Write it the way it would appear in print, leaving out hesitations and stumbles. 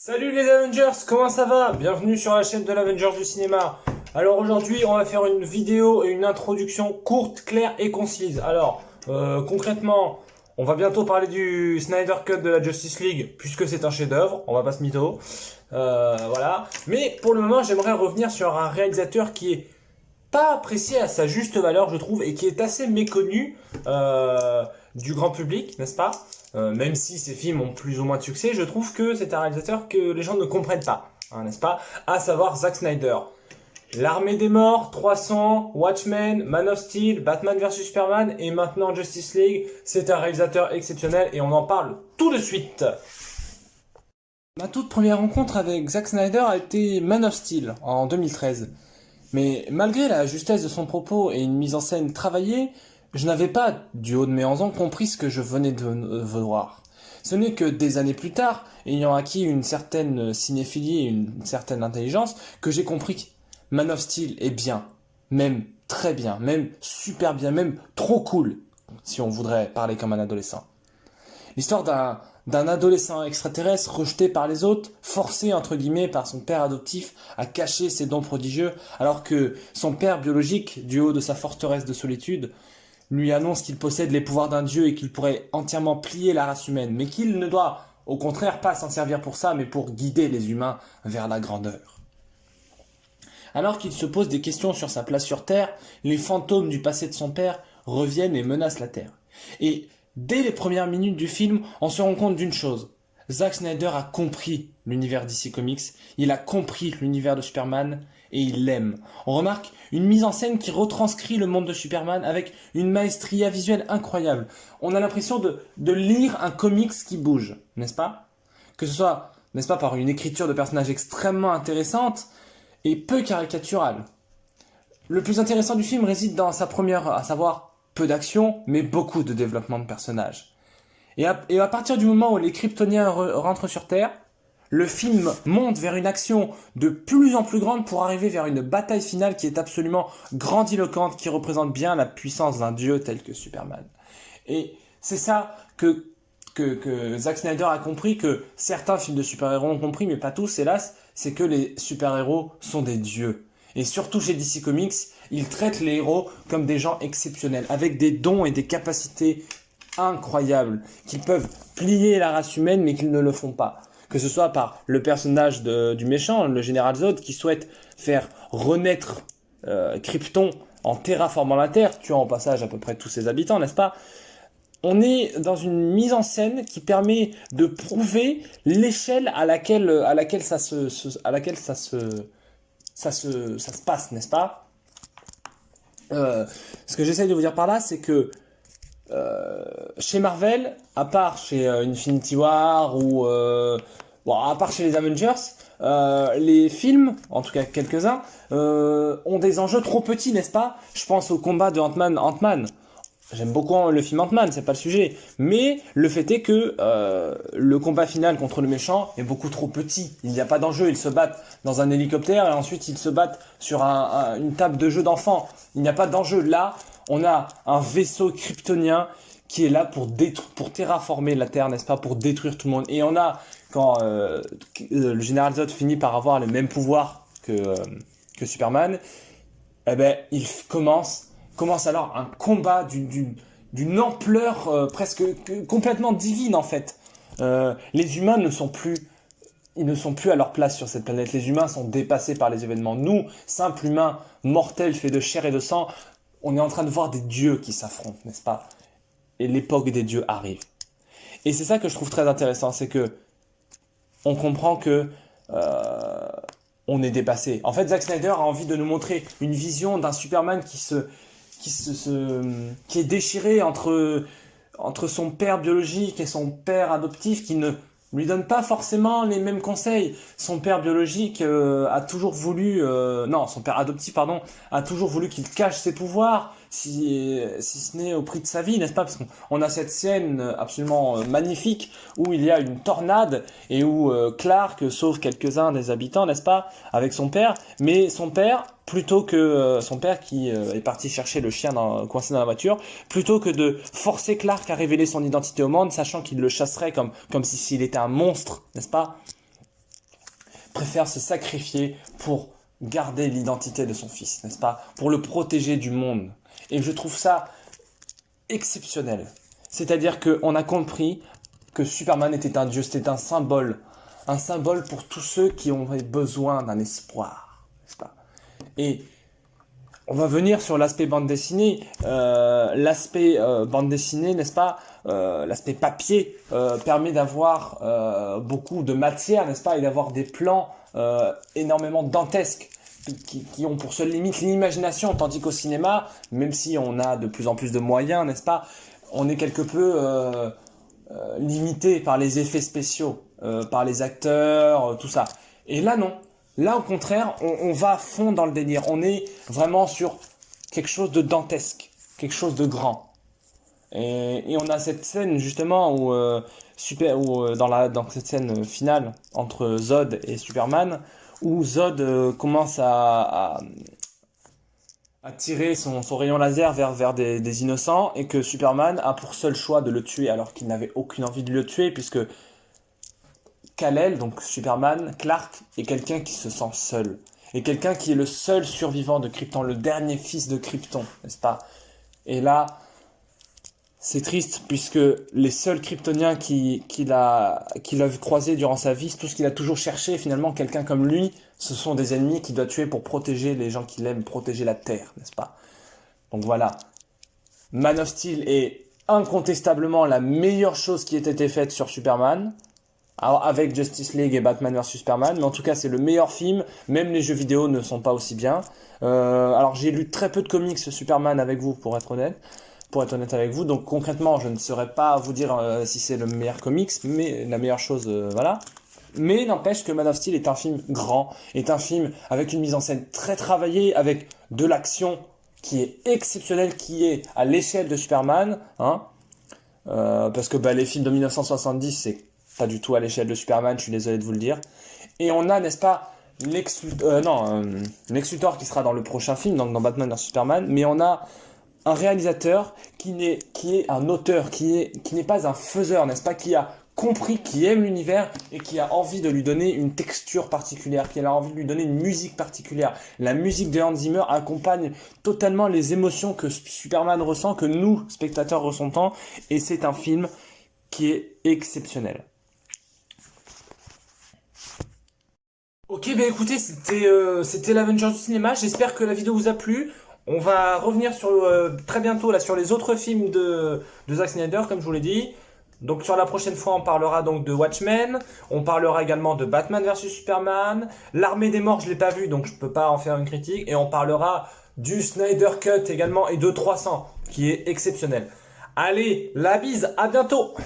Salut les Avengers, comment ça va? Bienvenue sur la chaîne de l'Avengers du cinéma. Alors aujourd'hui, on va faire une vidéo et une introduction courte, claire et concise. Alors, concrètement, on va bientôt parler du Snyder Cut de la Justice League, puisque c'est un chef-d'œuvre, on va pas se mytho. Voilà. Mais pour le moment, j'aimerais revenir sur un réalisateur qui est pas apprécié à sa juste valeur, je trouve, et qui est assez méconnu du grand public, n'est-ce pas? Même si ces films ont plus ou moins de succès, je trouve que c'est un réalisateur que les gens ne comprennent pas, hein, n'est-ce pas? À savoir Zack Snyder. L'Armée des Morts, 300, Watchmen, Man of Steel, Batman vs Superman et maintenant Justice League, c'est un réalisateur exceptionnel et on en parle tout de suite. Ma toute première rencontre avec Zack Snyder a été Man of Steel en 2013. Mais malgré la justesse de son propos et une mise en scène travaillée, je n'avais pas, du haut de mes 11 ans, compris ce que je venais de voir. Ce n'est que des années plus tard, ayant acquis une certaine cinéphilie et une certaine intelligence, que j'ai compris que Man of Steel est bien, même très bien, même super bien, même trop cool, si on voudrait parler comme un adolescent. L'histoire d'un adolescent extraterrestre rejeté par les autres, forcé entre guillemets par son père adoptif à cacher ses dons prodigieux, alors que son père biologique, du haut de sa forteresse de solitude, lui annonce qu'il possède les pouvoirs d'un dieu et qu'il pourrait entièrement plier la race humaine, mais qu'il ne doit au contraire pas s'en servir pour ça, mais pour guider les humains vers la grandeur. Alors qu'il se pose des questions sur sa place sur Terre, les fantômes du passé de son père reviennent et menacent la Terre. Et dès les premières minutes du film, on se rend compte d'une chose. Zack Snyder a compris l'univers DC Comics, il a compris l'univers de Superman et il l'aime. On remarque une mise en scène qui retranscrit le monde de Superman avec une maestria visuelle incroyable. On a l'impression de lire un comics qui bouge, n'est-ce pas? Que ce soit, n'est-ce pas, par une écriture de personnages extrêmement intéressante et peu caricaturale. Le plus intéressant du film réside dans sa première, à savoir peu d'action, mais beaucoup de développement de personnages. Et à partir du moment où les Kryptoniens rentrent sur Terre, le film monte vers une action de plus en plus grande pour arriver vers une bataille finale qui est absolument grandiloquente, qui représente bien la puissance d'un dieu tel que Superman. Et c'est ça que Zack Snyder a compris, que certains films de super-héros ont compris, mais pas tous, hélas, c'est que les super-héros sont des dieux. Et surtout chez DC Comics, ils traitent les héros comme des gens exceptionnels, avec des dons et des capacités incroyables, qui peuvent plier la race humaine, mais qu'ils ne le font pas. Que ce soit par le personnage du méchant, le général Zod, qui souhaite faire renaître Krypton en terraformant la Terre, tuant au passage à peu près tous ses habitants, n'est-ce pas? On est dans une mise en scène qui permet de prouver l'échelle à laquelle ça se passe, n'est-ce pas? Ce que j'essaye de vous dire par là, c'est que chez Marvel, à part chez Infinity War ou à part chez les Avengers, les films, en tout cas quelques-uns, ont des enjeux trop petits, n'est-ce pas? Je pense au combat de Ant-Man. J'aime beaucoup le film Ant-Man, c'est pas le sujet. Mais le fait est que le combat final contre le méchant est beaucoup trop petit. Il n'y a pas d'enjeu, ils se battent dans un hélicoptère et ensuite ils se battent sur une table de jeu d'enfant. Il n'y a pas d'enjeu. Là, on a un vaisseau kryptonien qui est là pour terraformer la Terre, n'est-ce pas, pour détruire tout le monde. Et on a, quand le général Zod finit par avoir les mêmes pouvoirs que Superman, eh ben, il commence alors un combat d'une ampleur presque complètement divine en fait. Les humains ils ne sont plus à leur place sur cette planète. Les humains sont dépassés par les événements. Nous, simples humains, mortels, faits de chair et de sang, on est en train de voir des dieux qui s'affrontent, n'est-ce pas? Et l'époque des dieux arrive. Et c'est ça que je trouve très intéressant, c'est que on comprend que on est dépassé. En fait, Zack Snyder a envie de nous montrer une vision d'un Superman qui est déchiré entre son père biologique et son père adoptif, qui ne lui donne pas forcément les mêmes conseils. Son père biologique a toujours voulu... son père adoptif, pardon, a toujours voulu qu'il cache ses pouvoirs, si ce n'est au prix de sa vie, n'est-ce pas? Parce qu'on a cette scène absolument magnifique où il y a une tornade et où Clark sauve quelques-uns des habitants, n'est-ce pas? Avec son père, mais son père... plutôt que son père qui est parti chercher le chien coincé dans la voiture, plutôt que de forcer Clark à révéler son identité au monde, sachant qu'il le chasserait comme s'il était un monstre, n'est-ce pas? préfère se sacrifier pour garder l'identité de son fils, n'est-ce pas? Pour le protéger du monde. Et je trouve ça exceptionnel. C'est-à-dire qu'on a compris que Superman était un dieu, c'était un symbole pour tous ceux qui ont besoin d'un espoir, n'est-ce pas? Et on va venir sur l'aspect bande dessinée. L'aspect bande dessinée, n'est-ce pas? L'aspect papier permet d'avoir beaucoup de matière, n'est-ce pas? Et d'avoir des plans énormément dantesques qui ont pour seule limite l'imagination, tandis qu'au cinéma, même si on a de plus en plus de moyens, n'est-ce pas? On est quelque peu limité par les effets spéciaux, par les acteurs, tout ça. Et là, non. Là, au contraire, on va à fond dans le délire. On est vraiment sur quelque chose de dantesque, quelque chose de grand. Et on a cette scène, justement, où, dans cette scène finale entre Zod et Superman, où Zod commence à tirer son rayon laser vers des innocents, et que Superman a pour seul choix de le tuer, alors qu'il n'avait aucune envie de le tuer, puisque Kal-El, donc Superman, Clark, est quelqu'un qui se sent seul. Et quelqu'un qui est le seul survivant de Krypton, le dernier fils de Krypton, n'est-ce pas? Et là, c'est triste, puisque les seuls Kryptoniens qu'il a croisés durant sa vie, tout ce qu'il a toujours cherché, finalement, quelqu'un comme lui, ce sont des ennemis qu'il doit tuer pour protéger les gens qu'il aime, protéger la Terre, n'est-ce pas? Donc voilà, Man of Steel est incontestablement la meilleure chose qui ait été faite sur Superman, alors avec Justice League et Batman vs Superman, mais en tout cas c'est le meilleur film, même les jeux vidéo ne sont pas aussi bien. Alors j'ai lu très peu de comics sur Superman avec vous, pour être honnête avec vous, donc concrètement je ne saurais pas vous dire si c'est le meilleur comics, mais la meilleure chose, voilà. Mais n'empêche que Man of Steel est un film grand, est un film avec une mise en scène très travaillée, avec de l'action qui est exceptionnelle, qui est à l'échelle de Superman, hein, parce que les films de 1970 c'est pas du tout à l'échelle de Superman, je suis désolé de vous le dire. Et on a, n'est-ce pas, Lex Luthor qui sera dans le prochain film, donc dans Batman vs Superman, mais on a un réalisateur qui est un auteur, qui n'est pas un faiseur, n'est-ce pas, qui a compris, qui aime l'univers et qui a envie de lui donner une texture particulière, qui a envie de lui donner une musique particulière. La musique de Hans Zimmer accompagne totalement les émotions que Superman ressent, que nous, spectateurs, ressentons, et c'est un film qui est exceptionnel. Ok, écoutez, c'était l'Avengers du cinéma. J'espère que la vidéo vous a plu. On va revenir très bientôt là sur les autres films de Zack Snyder, comme je vous l'ai dit. Donc sur la prochaine fois, on parlera donc de Watchmen. On parlera également de Batman vs Superman. L'Armée des Morts, je l'ai pas vu, donc je peux pas en faire une critique. Et on parlera du Snyder Cut également et de 300, qui est exceptionnel. Allez, la bise, à bientôt!